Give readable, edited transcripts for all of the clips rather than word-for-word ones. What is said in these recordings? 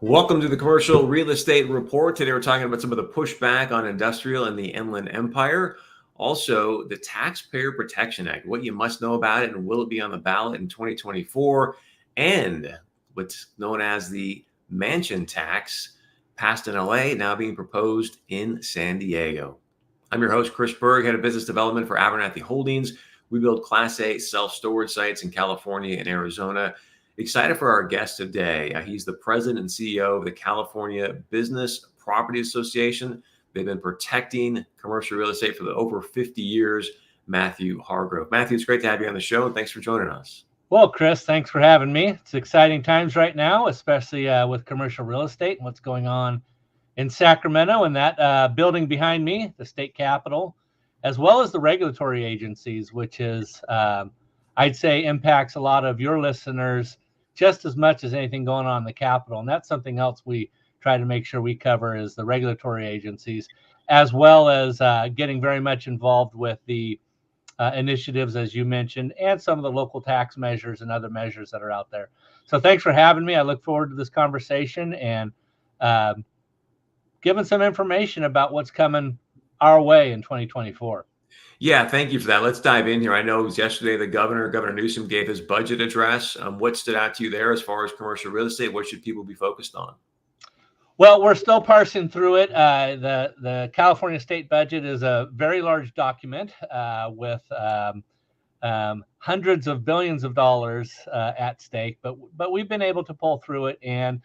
Welcome to the Commercial Real Estate Report. Today we're talking about some of the pushback on industrial in the Inland Empire. Also, the Taxpayer Protection Act, what you must know about it and will it be on the ballot in 2024, and what's known as the mansion tax, passed in LA, now being proposed in San Diego. I'm your host, Chris Berg, head of business development for Abernathy Holdings. We build Class A self-storage sites in California and Arizona. Excited for our guest today. He's the president and CEO of the California Business Property Association. They've been protecting commercial real estate for over 50 years. Matthew Hargrove. Matthew, it's great to have you on the show, and thanks for joining us. Well, Chris, thanks for having me. It's exciting times right now, especially with commercial real estate and what's going on in Sacramento and that building behind me, the state capitol, as well as the regulatory agencies, which is, I'd say, impacts a lot of your listeners just as much as anything going on in the Capitol. And that's something else we try to make sure we cover is the regulatory agencies, as well as getting very much involved with the initiatives, as you mentioned, and some of the local tax measures and other measures that are out there. So thanks for having me. I look forward to this conversation and giving some information about what's coming our way in 2024. Yeah, thank you for that. Let's dive in here. I know it was yesterday Governor Newsom gave his budget address. What stood out to you there as far as commercial real estate? What should people be focused on? Well, we're still parsing through it. The California state budget is a very large document with hundreds of billions of dollars at stake, but we've been able to pull through it. And,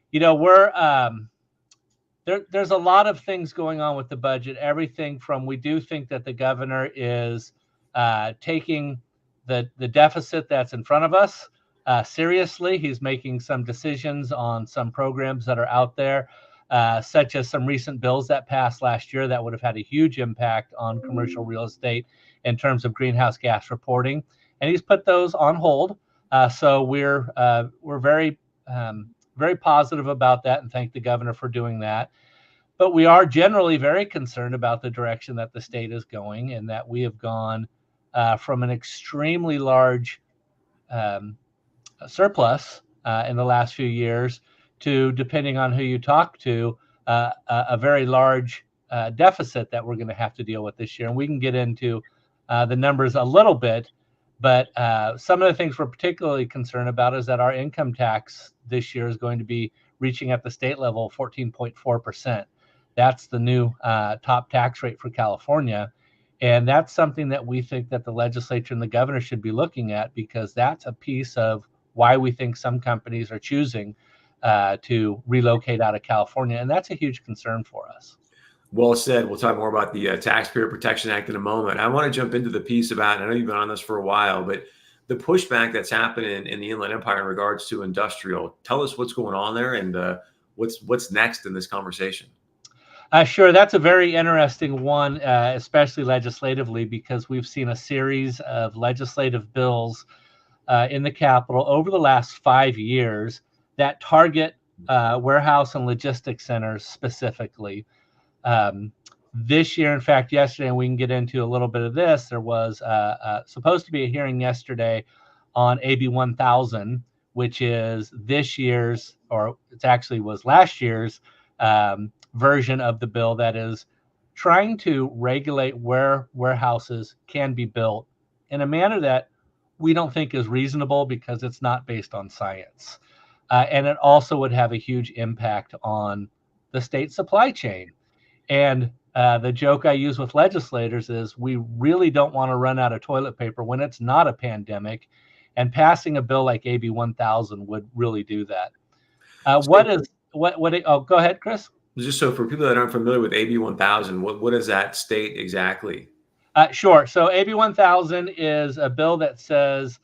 you know, there's a lot of things going on with the budget. Everything from, we do think that the governor is taking the deficit that's in front of us seriously. He's making some decisions on some programs that are out there, such as some recent bills that passed last year that would have had a huge impact on commercial real estate in terms of greenhouse gas reporting. And he's put those on hold. So we're very very positive about that and thank the governor for doing that. But we are generally very concerned about the direction that the state is going, and that we have gone from an extremely large surplus in the last few years to, depending on who you talk to, a very large deficit that we're going to have to deal with this year. And we can get into the numbers a little bit. But some of the things we're particularly concerned about is that our income tax this year is going to be reaching at the state level 14.4%. That's the new top tax rate for California. And that's something that we think that the legislature and the governor should be looking at, because that's a piece of why we think some companies are choosing to relocate out of California. And that's a huge concern for us. Well said. We'll talk more about the Taxpayer Protection Act in a moment. I want to jump into the piece about, I know you've been on this for a while, but the pushback that's happening in the Inland Empire in regards to industrial. Tell us what's going on there and what's next in this conversation. Sure. That's a very interesting one, especially legislatively, because we've seen a series of legislative bills in the Capitol over the last 5 years that target warehouse and logistics centers specifically. This year, in fact, yesterday, and we can get into a little bit of this, there was supposed to be a hearing yesterday on AB 1000, which is this year's, or it actually was last year's version of the bill that is trying to regulate where warehouses can be built in a manner that we don't think is reasonable, because it's not based on science. And it also would have a huge impact on the state supply chain. And the joke I use with legislators is we really don't want to run out of toilet paper when it's not a pandemic, and passing a bill like AB 1000 would really do that. Go ahead, Chris. Just so for people that aren't familiar with AB 1000, what does that state exactly? Sure. So AB 1000 is a bill that says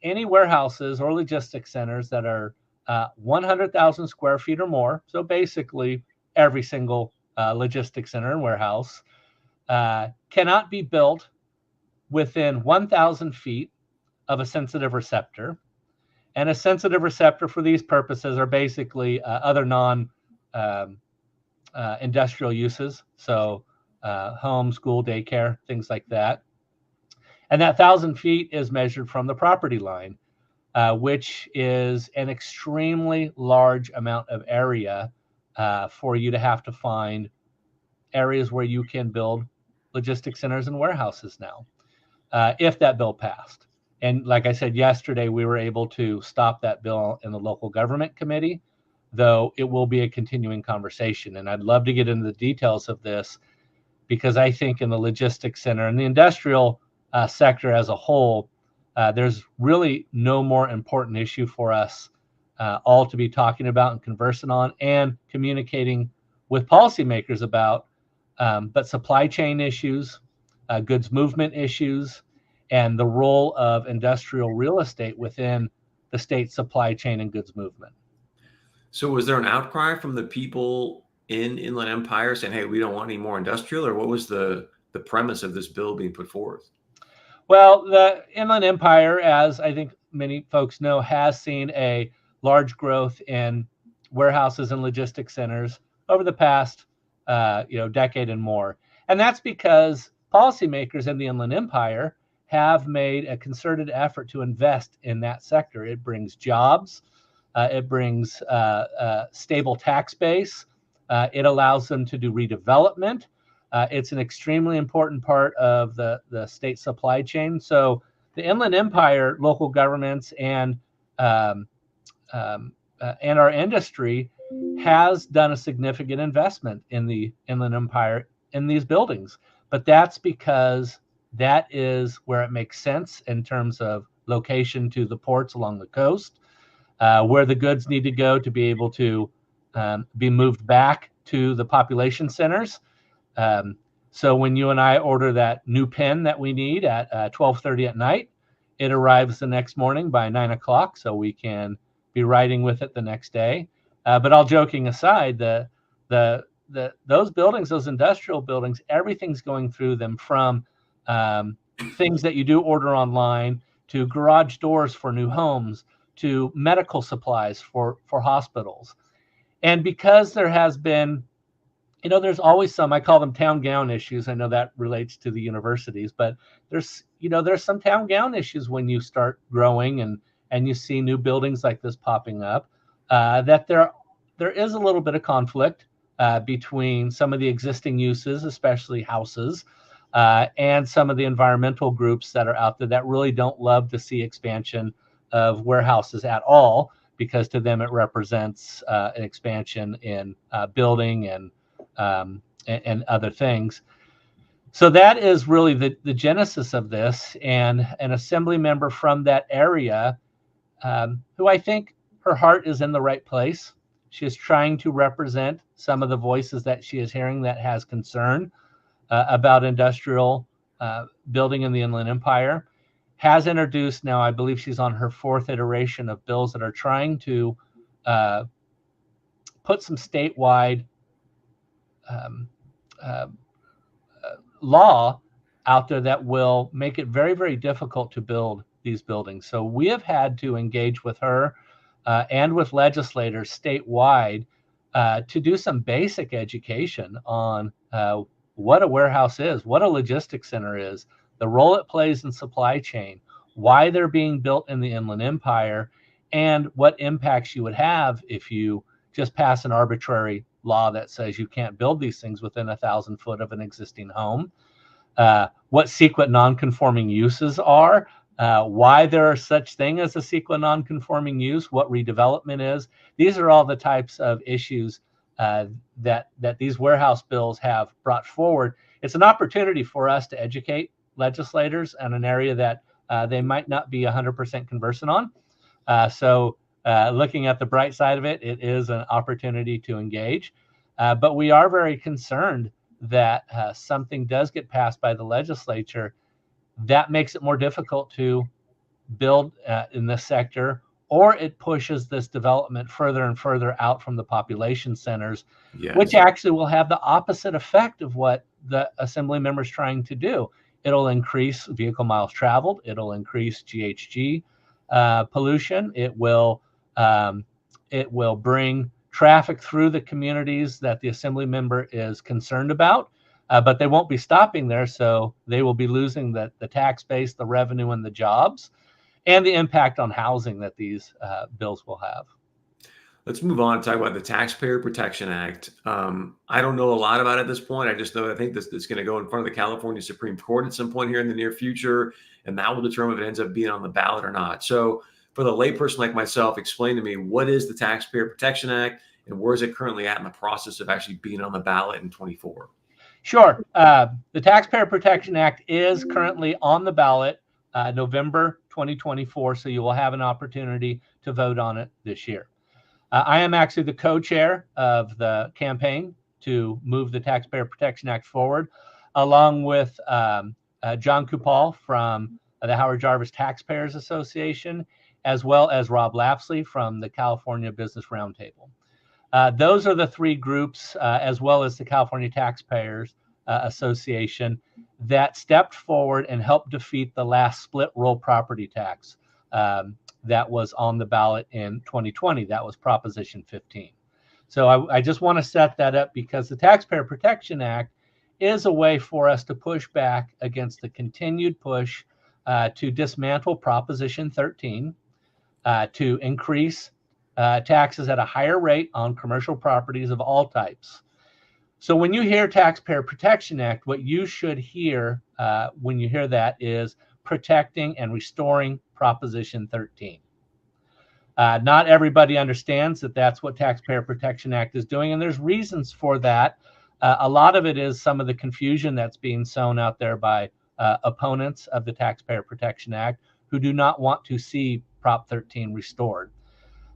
any warehouses or logistics centers that are 100,000 square feet or more, so basically every single logistics center and warehouse, cannot be built within 1,000 feet of a sensitive receptor. And a sensitive receptor for these purposes are basically other non-industrial uses, so home, school, daycare, things like that. And that 1,000 feet is measured from the property line. which is an extremely large amount of area for you to have to find areas where you can build logistics centers and warehouses now, if that bill passed. And like I said yesterday, we were able to stop that bill in the local government committee, though it will be a continuing conversation. And I'd love to get into the details of this, because I think in the logistics center and the industrial sector as a whole, there's really no more important issue for us all to be talking about and conversing on and communicating with policymakers about, but supply chain issues, goods movement issues, and the role of industrial real estate within the state supply chain and goods movement. So was there an outcry from the people in Inland Empire saying, hey, we don't want any more industrial, or what was the premise of this bill being put forth? Well, the Inland Empire, as I think many folks know, has seen a large growth in warehouses and logistics centers over the past decade and more. And that's because policymakers in the Inland Empire have made a concerted effort to invest in that sector. It brings jobs, it brings stable tax base, it allows them to do redevelopment. It's an extremely important part of the state supply chain. So the Inland Empire, local governments, and our industry has done a significant investment in the Inland Empire in these buildings. But that's because that is where it makes sense in terms of location to the ports along the coast, where the goods need to go to be able to be moved back to the population centers. So when you and I order that new pen that we need at 12:30 at night, it arrives the next morning by 9 o'clock, so we can be writing with it the next day. But all joking aside, those buildings, those industrial buildings, everything's going through them, from things that you do order online to garage doors for new homes to medical supplies for hospitals. And because there has been, there's always some, I call them town gown issues. I know that relates to the universities, but there's some town gown issues when you start growing and you see new buildings like this popping up, that there is a little bit of conflict between some of the existing uses, especially houses, and some of the environmental groups that are out there that really don't love to see expansion of warehouses at all, because to them it represents an expansion in building and other things. So that is really the genesis of this. And an assembly member from that area, who I think her heart is in the right place. She is trying to represent some of the voices that she is hearing that has concern about industrial building in the Inland Empire, has introduced, now I believe she's on her 4th iteration of bills that are trying to put some statewide law out there that will make it very, very difficult to build these buildings. So we have had to engage with her and with legislators statewide to do some basic education on what a warehouse is, what a logistics center is, the role it plays in supply chain, why they're being built in the Inland Empire, and what impacts you would have if you just pass an arbitrary law that says you can't build these things within 1,000 foot of an existing home, what CEQA non-conforming uses are, why there are such thing as a CEQA non-conforming use, what redevelopment is. These are all the types of issues that these warehouse bills have brought forward. It's an opportunity for us to educate legislators in an area that they might not be 100% conversant on. So looking at the bright side of it, it is an opportunity to engage. But we are very concerned that something does get passed by the legislature that makes it more difficult to build in this sector, or it pushes this development further and further out from the population centers, yes, which actually will have the opposite effect of what the assembly member is trying to do. It'll increase vehicle miles traveled. It'll increase GHG pollution. It will bring traffic through the communities that the assembly member is concerned about, but they won't be stopping there, so they will be losing the tax base, the revenue, and the jobs. and the impact on housing that these bills will have. Let's move on and talk about the Taxpayer Protection Act. I don't know a lot about it at this point. I just know I think this is going to go in front of the California Supreme Court at some point here in the near future, and that will determine if it ends up being on the ballot or not. So for the layperson like myself, explain to me, what is the Taxpayer Protection Act and where is it currently at in the process of actually being on the ballot in 24? Sure. The Taxpayer Protection Act is currently on the ballot November 2024, so you will have an opportunity to vote on it this year. I am actually the co-chair of the campaign to move the Taxpayer Protection Act forward, along with John Kupal from the Howard Jarvis Taxpayers Association, as well as Rob Lapsley from the California Business Roundtable. Those are the three groups, as well as the California Taxpayers Association, that stepped forward and helped defeat the last split roll property tax that was on the ballot in 2020. That was Proposition 15. So I just want to set that up because the Taxpayer Protection Act is a way for us to push back against the continued push to dismantle Proposition 13, to increase taxes at a higher rate on commercial properties of all types. So when you hear Taxpayer Protection Act, what you should hear when you hear that is protecting and restoring Proposition 13. Not everybody understands that that's what Taxpayer Protection Act is doing, and there's reasons for that. A lot of it is some of the confusion that's being sown out there by opponents of the Taxpayer Protection Act who do not want to see Prop 13 restored.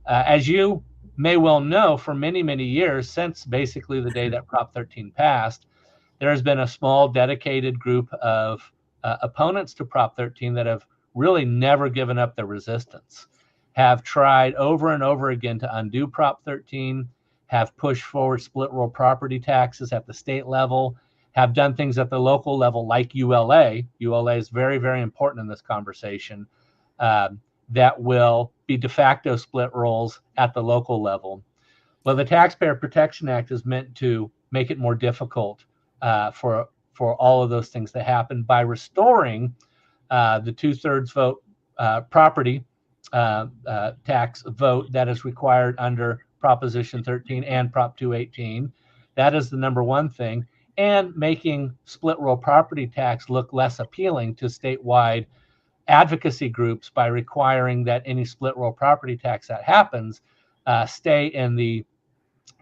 As you may well know, for many, many years, since basically the day that Prop 13 passed, there has been a small dedicated group of opponents to Prop 13 that have really never given up their resistance, have tried over and over again to undo Prop 13, have pushed forward split roll property taxes at the state level, have done things at the local level like ULA. ULA is very, very important in this conversation, that will be de facto split rolls at the local level. Well, the Taxpayer Protection Act is meant to make it more difficult for all of those things to happen by restoring the 2/3 vote property tax vote that is required under Proposition 13 and Prop 218. That is the number one thing. And making split roll property tax look less appealing to statewide advocacy groups by requiring that any split roll property tax that happens stay in the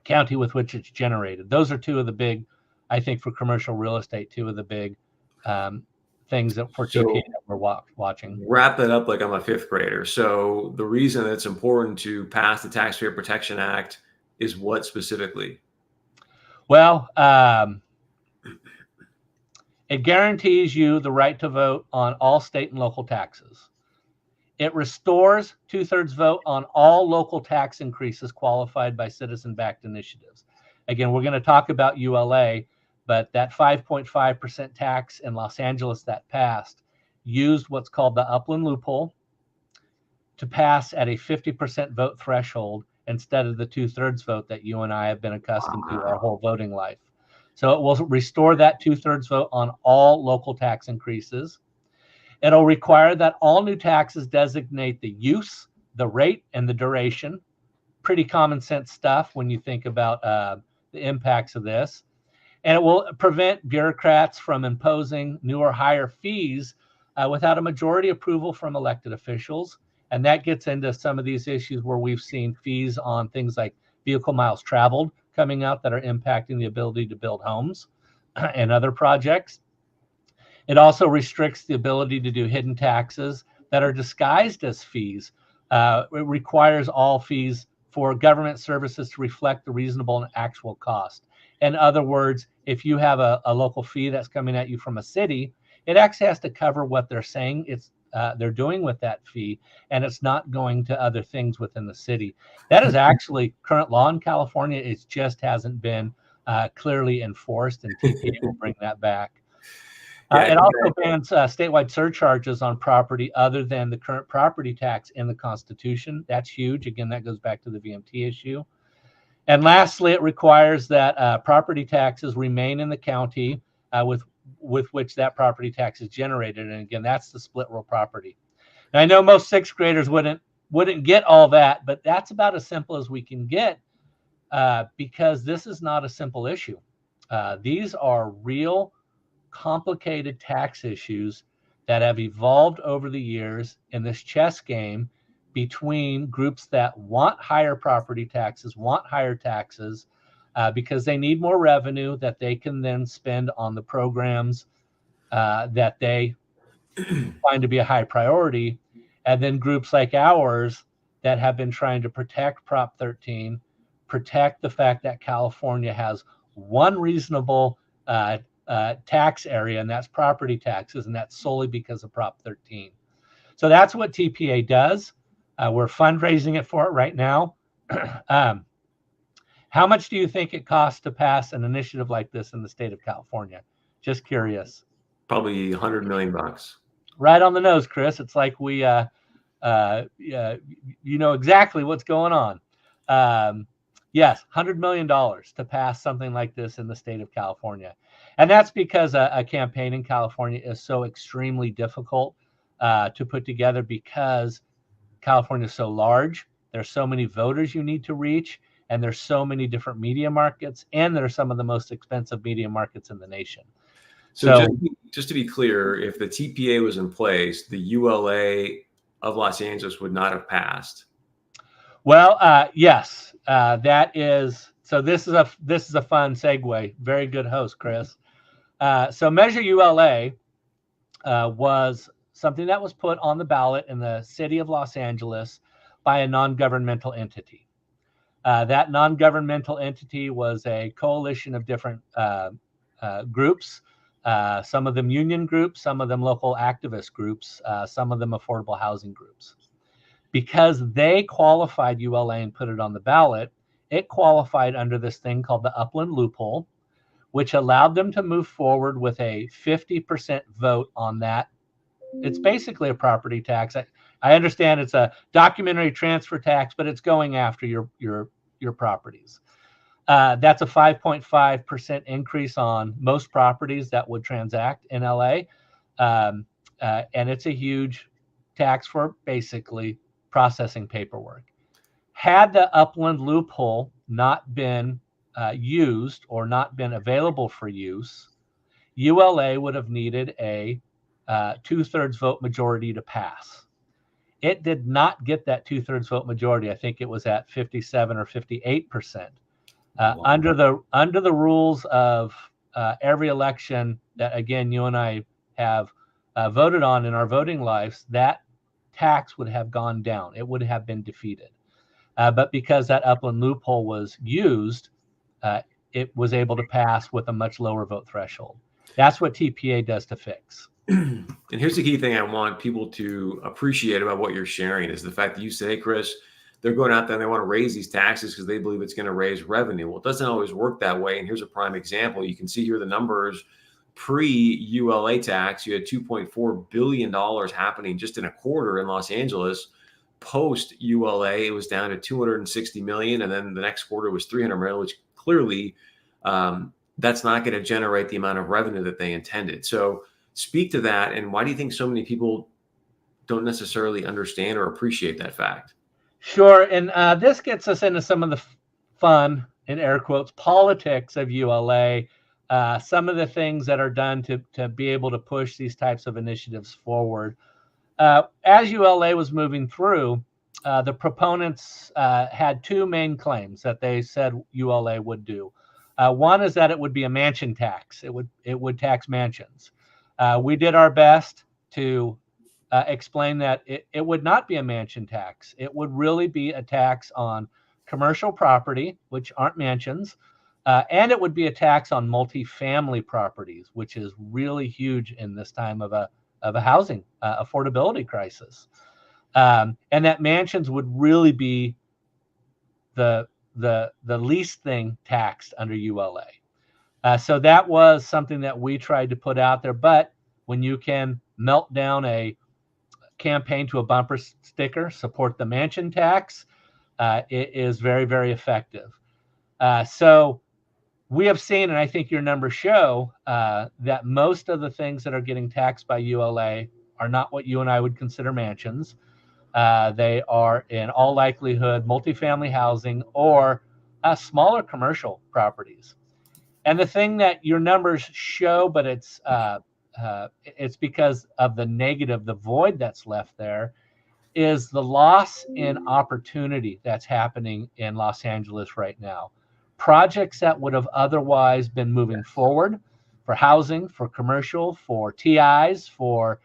county with which it's generated. Those are two of the big, I think, for commercial real estate, two of the big things that for TPA that we're watching. Wrap that up like I'm a fifth grader. So the reason it's important to pass the Taxpayer Protection Act is what specifically? Well, it guarantees you the right to vote on all state and local taxes. It restores 2/3 vote on all local tax increases qualified by citizen-backed initiatives. Again, we're going to talk about ULA, but that 5.5% tax in Los Angeles that passed used what's called the Upland loophole to pass at a 50% vote threshold instead of the 2/3 vote that you and I have been accustomed to our whole voting life. So it will restore that 2/3 vote on all local tax increases. It'll require that all new taxes designate the use, the rate, and the duration. Pretty common sense stuff when you think about the impacts of this. And it will prevent bureaucrats from imposing new or higher fees without a majority approval from elected officials. And that gets into some of these issues where we've seen fees on things like vehicle miles traveled coming out that are impacting the ability to build homes and other projects. It also restricts the ability to do hidden taxes that are disguised as fees. It requires all fees for government services to reflect the reasonable and actual cost. In other words, if you have a local fee that's coming at you from a city, it actually has to cover what they're saying they're doing with that fee, and it's not going to other things within the city. That is actually current law in California. It just hasn't been clearly enforced, and TPA will bring that back. It also bans statewide surcharges on property other than the current property tax in the Constitution. That's huge. Again, that goes back to the VMT issue. And lastly, it requires that property taxes remain in the county with which that property tax is generated. And again, that's the split roll property. And I know most sixth graders wouldn't get all that, but that's about as simple as we can get, because this is not a simple issue. These are real complicated tax issues that have evolved over the years in this chess game between groups that want higher property taxes, want higher taxes, because they need more revenue that they can then spend on the programs that they find to be a high priority. And then groups like ours that have been trying to protect Prop 13, protect the fact that California has one reasonable tax area, and that's property taxes, and that's solely because of Prop 13. So that's what TPA does. We're fundraising it for it right now. How much do you think it costs to pass an initiative like this in the state of California? Just curious. Probably $100 million. Right on the nose, Chris. It's like we, you know exactly what's going on. Yes, $100 million to pass something like this in the state of California. And that's because a campaign in California is so extremely difficult to put together, because California is so large. There's so many voters you need to reach, and there's so many different media markets, and they're some of the most expensive media markets in the nation. So just to be clear, if the TPA was in place, the ULA of Los Angeles would not have passed. Well, yes, that is. So this is a fun segue. Very good host, Chris. So Measure ULA was something that was put on the ballot in the city of Los Angeles by a non-governmental entity. That non-governmental entity was a coalition of different groups, some of them union groups, some of them local activist groups, some of them affordable housing groups. Because they qualified ULA and put it on the ballot, it qualified under this thing called the Upland loophole, which allowed them to move forward with a 50% vote on that. It's basically a property tax. I understand it's a documentary transfer tax, but it's going after your properties. That's a 5.5% increase on most properties that would transact in LA. And it's a huge tax for basically processing paperwork. Had the Upland loophole not been used or not been available for use, ULA would have needed a 2/3 vote majority to pass. It did not get that 2/3 vote majority. I think it was at 57 or 58%. Under the rules of every election that, again, you and I have voted on in our voting lives, that tax would have gone down. It would have been defeated. But because that Upland loophole was used, it was able to pass with a much lower vote threshold. That's what TPA does to fix. And here's the key thing I want people to appreciate about what you're sharing is the fact that you say, Chris, they're going out there and they want to raise these taxes because they believe it's going to raise revenue. Well, it doesn't always work that way. And here's a prime example. You can see here the numbers pre-ULA tax. You had $2.4 billion happening just in a quarter in Los Angeles. Post-ULA, it was down to $260 million. And then the next quarter was $300 million, which clearly that's not going to generate the amount of revenue that they intended. So speak to that. And why do you think so many people don't necessarily understand or appreciate that fact? Sure. And this gets us into some of the fun, in air quotes, politics of ULA, some of the things that are done to be able to push these types of initiatives forward. As ULA was moving through, the proponents had two main claims that they said ULA would do. One is that it would be a mansion tax. It would tax mansions. We did our best to explain that it would not be a mansion tax. It would really be a tax on commercial property, which aren't mansions, and it would be a tax on multifamily properties, which is really huge in this time of a housing affordability crisis. And that mansions would really be the least thing taxed under ULA. So that was something that we tried to put out there. But when you can melt down a campaign to a bumper sticker, support the mansion tax, it is very, very effective. So we have seen, and I think your numbers show, that most of the things that are getting taxed by ULA are not what you and I would consider mansions. They are in all likelihood multifamily housing or smaller commercial properties. And the thing that your numbers show, but it's because of the negative, the void that's left there, is the loss in opportunity that's happening in Los Angeles right now. Projects that would have otherwise been moving forward for housing, for commercial, for TIs, for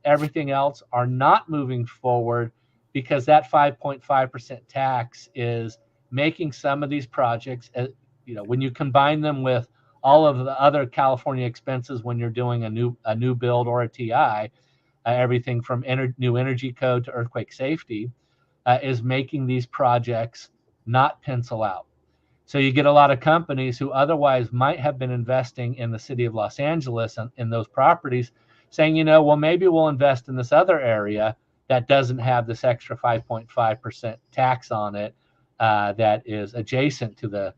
everything else are not moving forward because that 5.5% tax is making some of these projects, when you combine them with all of the other California expenses when you're doing a new build or a TI, everything from new energy code to earthquake safety, is making these projects not pencil out. So you get a lot of companies who otherwise might have been investing in the city of Los Angeles and in those properties saying, well, maybe we'll invest in this other area that doesn't have this extra 5.5% tax on it that is adjacent to the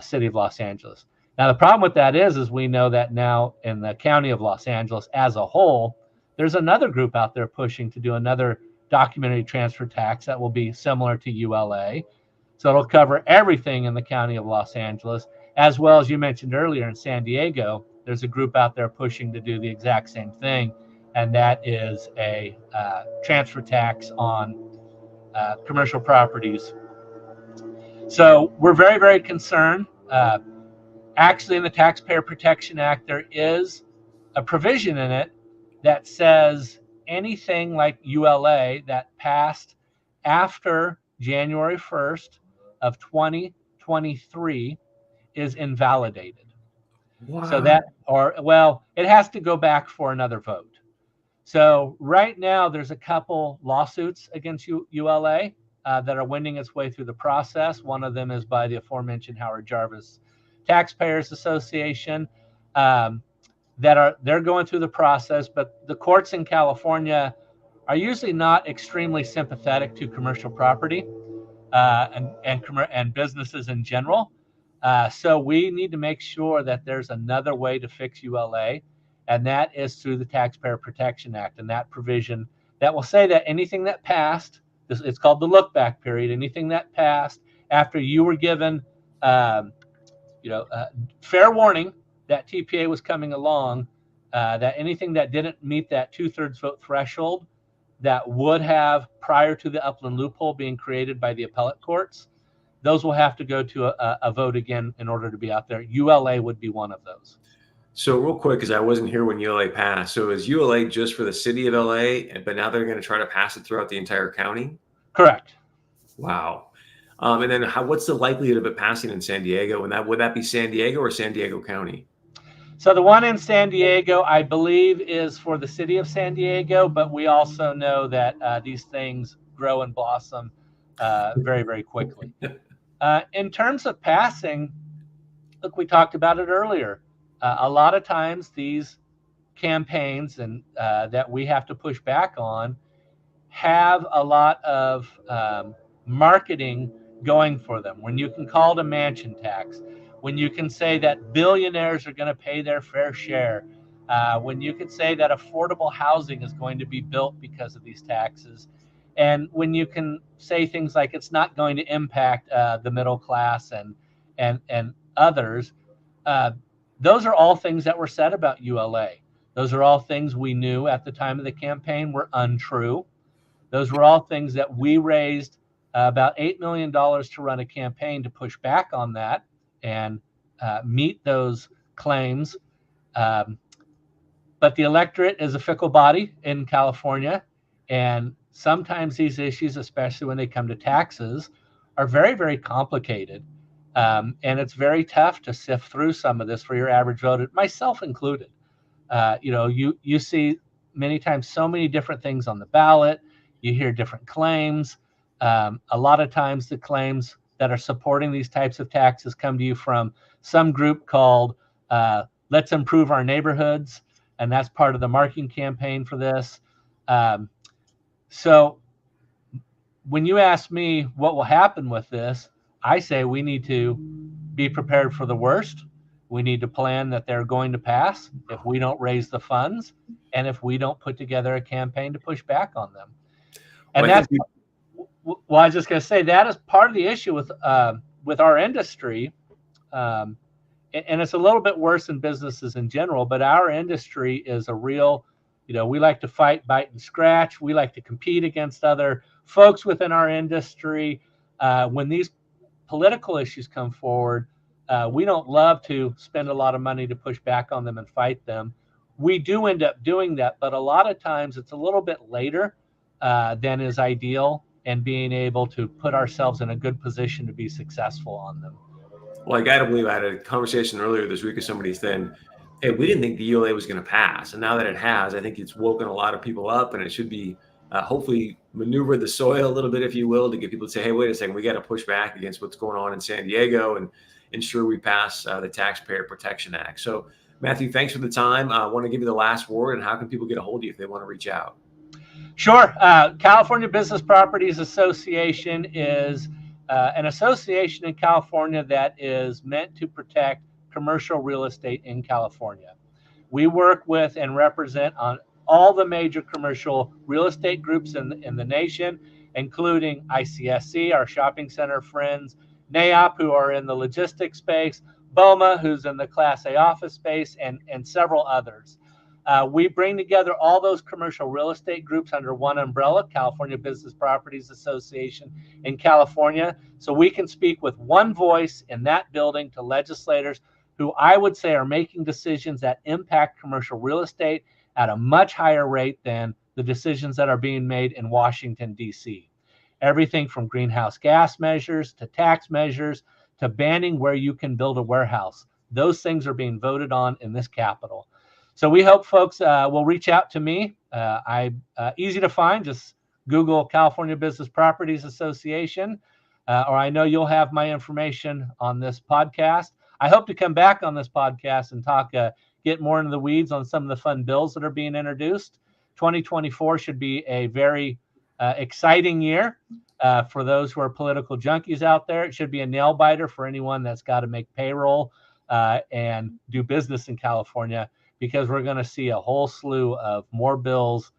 city of Los Angeles. Now, the problem with that is we know that now in the county of Los Angeles as a whole, there's another group out there pushing to do another documentary transfer tax that will be similar to ULA. So it'll cover everything in the county of Los Angeles, as well as you mentioned earlier in San Diego. There's a group out there pushing to do the exact same thing, and that is a transfer tax on commercial properties. So we're very, very concerned. Actually, in the Taxpayer Protection Act, there is a provision in it that says anything like ULA that passed after January 1st of 2023 is invalidated. Wow. So it has to go back for another vote. So right now there's a couple lawsuits against ULA that are winding its way through the process. One of them is by the aforementioned Howard Jarvis Taxpayers Association. They're going through the process, but the courts in California are usually not extremely sympathetic to commercial property and businesses in general. So we need to make sure that there's another way to fix ULA, and that is through the Taxpayer Protection Act and that provision that will say that anything that passed, it's called the look back period, anything that passed after you were given fair warning that TPA was coming along, that anything that didn't meet that 2/3 vote threshold that would have prior to the Upland loophole being created by the appellate courts, those will have to go to a vote again in order to be out there. ULA would be one of those. So real quick, because I wasn't here when ULA passed. So is ULA just for the city of LA, but now they're going to try to pass it throughout the entire county? Correct. Wow. And then what's the likelihood of it passing in San Diego? And would that be San Diego or San Diego County? So the one in San Diego, I believe, is for the city of San Diego, but we also know that these things grow and blossom very, very quickly. In terms of passing, look, we talked about it earlier. A lot of times these campaigns and that we have to push back on have a lot of marketing going for them. When you can call it a mansion tax, when you can say that billionaires are going to pay their fair share, when you can say that affordable housing is going to be built because of these taxes, and when you can say things like it's not going to impact the middle class and others, those are all things that were said about ULA. Those are all things we knew at the time of the campaign were untrue. Those were all things that we raised about $8 million to run a campaign to push back on that and meet those claims. But the electorate is a fickle body in California, and sometimes these issues, especially when they come to taxes, are very, very complicated. And it's very tough to sift through some of this for your average voter, myself included. You see many times so many different things on the ballot. You hear different claims. A lot of times the claims that are supporting these types of taxes come to you from some group called Let's Improve Our Neighborhoods, and that's part of the marketing campaign for this. So when you ask me what will happen with this, I say we need to be prepared for the worst. We need to plan that they're going to pass if we don't raise the funds. and if we don't put together a campaign to push back on them. And Well, well, I was just going to say that is part of the issue with our industry. And it's a little bit worse in businesses in general, but our industry is a real, we like to fight, bite, and scratch. We like to compete against other folks within our industry. When these political issues come forward, we don't love to spend a lot of money to push back on them and fight them. We do end up doing that, but a lot of times it's a little bit later than is ideal, and being able to put ourselves in a good position to be successful on them. Well, I got to believe I had a conversation earlier this week with somebody saying, hey, we didn't think the ELA was going to pass. And now that it has, I think it's woken a lot of people up, and it should be hopefully maneuver the soil a little bit, if you will, to get people to say, hey, wait a second, we got to push back against what's going on in San Diego and ensure we pass the Taxpayer Protection Act. So, Matthew, thanks for the time. I want to give you the last word, and how can people get a hold of you if they want to reach out? Sure. California Business Properties Association is an association in California that is meant to protect commercial real estate in California. We work with and represent on all the major commercial real estate groups in the nation, including ICSC, our shopping center friends, NAIOP, who are in the logistics space, BOMA, who's in the Class A office space, and several others. We bring together all those commercial real estate groups under one umbrella, California Business Properties Association in California, so we can speak with one voice in that building to legislators who I would say are making decisions that impact commercial real estate at a much higher rate than the decisions that are being made in Washington, D.C. Everything from greenhouse gas measures to tax measures to banning where you can build a warehouse. Those things are being voted on in this Capitol. So we hope folks will reach out to me. I'm easy to find. Just Google California Business Properties Association, or I know you'll have my information on this podcast. I hope to come back on this podcast and talk, get more into the weeds on some of the fun bills that are being introduced. 2024 should be a very exciting year for those who are political junkies out there. It should be a nail biter for anyone that's got to make payroll and do business in California, because we're going to see a whole slew of more bills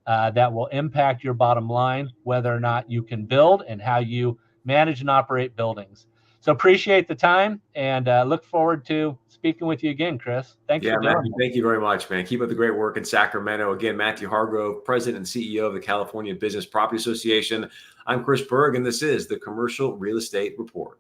that will impact your bottom line, whether or not you can build and how you manage and operate buildings. So appreciate the time, and look forward to speaking with you again, Chris. Thanks for doing Matthew, thank you very much, man. Keep up the great work in Sacramento. Again, Matthew Hargrove, President and CEO of the California Business Property Association. I'm Chris Berg, and this is the Commercial Real Estate Report.